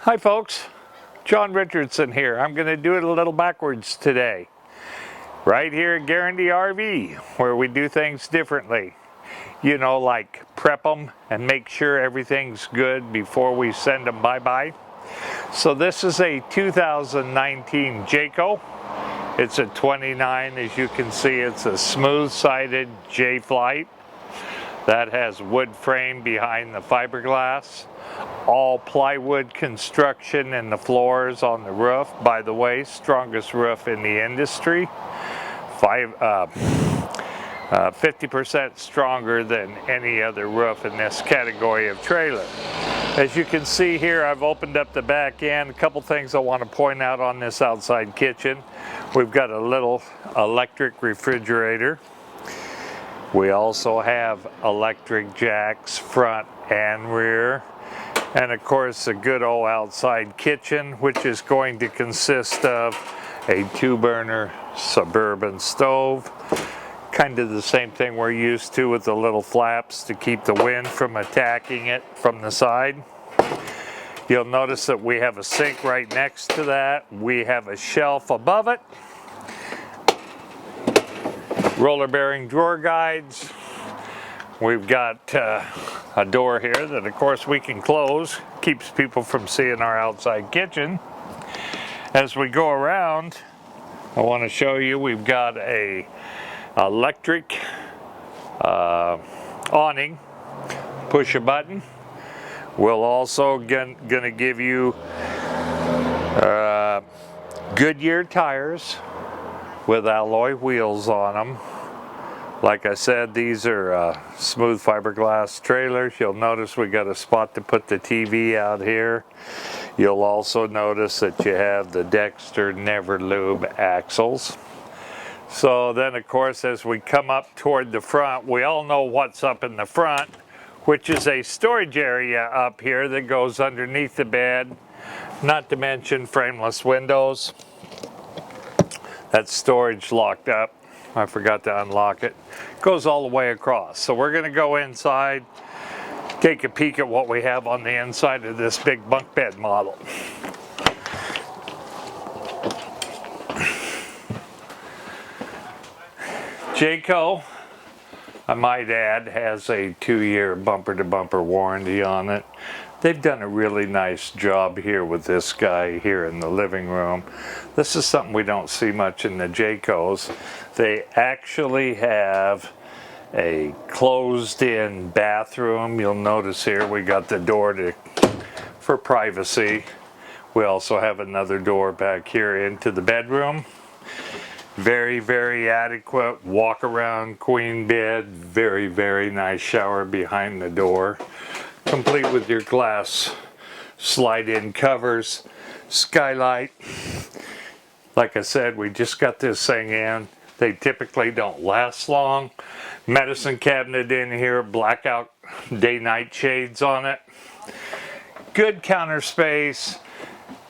Hi folks, John Richardson here. I'm going to do it a little backwards today. Right here at Guarantee RV, where we do things differently. You know, like prep them and make sure everything's good before we send them bye-bye. So this is a 2019 Jayco. It's a 29, as you can see. It's a smooth-sided Jay Flight that has wood frame behind the fiberglass. All plywood construction in the floors on the roof. By the way, strongest roof in the industry. 50% stronger than any other roof in this category of trailer. As you can see here, I've opened up the back end. A couple things I want to point out on this outside kitchen. We've got a little electric refrigerator. We also have electric jacks front and rear. And of course a good old outside kitchen, which is going to consist of a 2-burner Suburban stove. Kind of the same thing we're used to with the little flaps to keep the wind from attacking it from the side. You'll notice that we have a sink right next to that. We have a shelf above it. Roller bearing drawer guides. We've got a door here that of course we can close, keeps people from seeing our outside kitchen. As we go around, I want to show you we've got a electric awning. Push a button. We'll also gonna give you Goodyear tires with alloy wheels on them. Like I said, these are smooth fiberglass trailers. You'll notice we got a spot to put the TV out here. You'll also notice that you have the Dexter Never Lube axles. So then of course as we come up toward the front, we all know what's up in the front, which is a storage area up here that goes underneath the bed, not to mention frameless windows. That storage locked up. I forgot to unlock it. Goes all the way across. So we're going to go inside, take a peek at what we have on the inside of this big bunk bed model. Jayco, I might add, has a 2-year bumper-to-bumper warranty on it. They've done a really nice job here with this guy here in the living room. This is something we don't see much in the Jaycos. They actually have a closed-in bathroom. You'll notice here we got the door for privacy. We also have another door back here into the bedroom. Very, very adequate walk-around queen bed. Very, very nice shower behind the door. Complete with your glass slide-in covers, skylight. Like I said, we just got this thing in. They typically don't last long. Medicine cabinet in here, blackout day-night shades on it. Good counter space.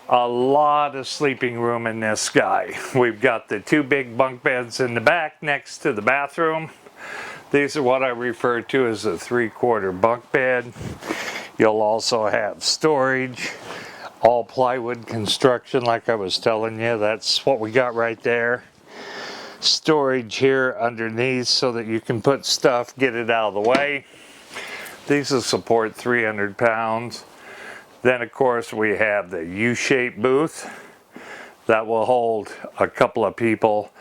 A lot of sleeping room in this guy. We've got the 2 big bunk beds in the back next to the bathroom. These are what I refer to as a 3/4 bunk bed. You'll also have storage, all plywood construction like I was telling you. That's what we got right there. Storage here underneath so that you can put stuff, get it out of the way. These will support 300 pounds. Then of course we have the U-shaped booth that will hold a couple of people.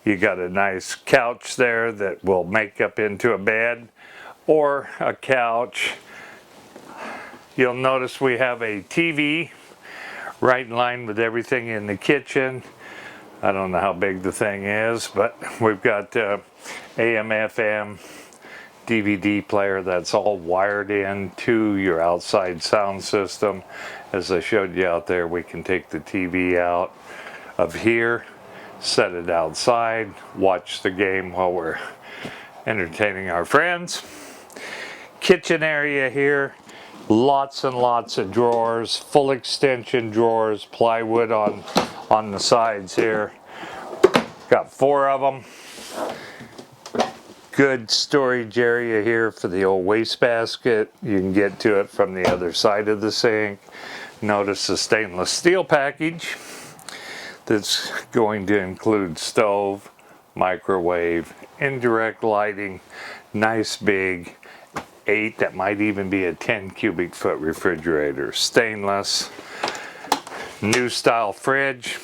You got a nice couch there that will make up into a bed or a couch. You'll notice we have a TV right in line with everything in the kitchen. I don't know how big the thing is, but we've got AM, FM, DVD player that's all wired into your outside sound system. As I showed you out there, we can take the TV out of here, set it outside, watch the game while we're entertaining our friends. Kitchen area here, lots and lots of drawers, full extension drawers, plywood on the sides here. Got 4 of them. Good storage area here for the old wastebasket. You can get to it from the other side of the sink. Notice the stainless steel package that's going to include stove, microwave, indirect lighting, nice big 8, that might even be a 10 cubic foot refrigerator, stainless, new style fridge.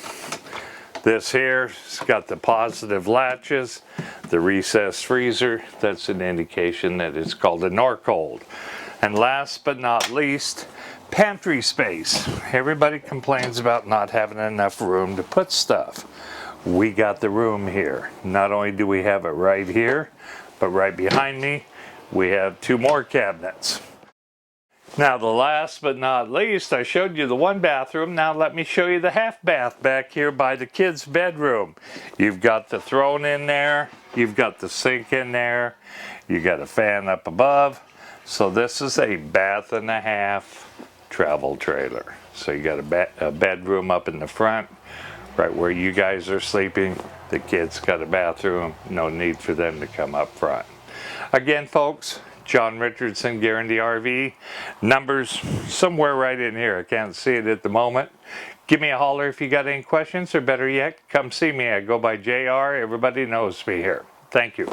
This here has got the positive latches, the recessed freezer, that's an indication that it's called a Norcold. And last but not least, pantry space. Everybody complains about not having enough room to put stuff. We got the room here. Not only do we have it right here, but right behind me, we have 2 more cabinets. Now the last but not least, I showed you the 1 bathroom. Now let me show you the half bath back here by the kids' bedroom. You've got the throne in there. You've got the sink in there. You got a fan up above. So this is a bath and a half travel trailer. So you got a bedroom up in the front, right where you guys are sleeping. The kids got a bathroom. No need for them to come up front. Again, folks, John Richardson, Guarantee RV. Numbers somewhere right in here. I can't see it at the moment. Give me a holler if you got any questions, or better yet, come see me. I go by JR. Everybody knows me here. Thank you.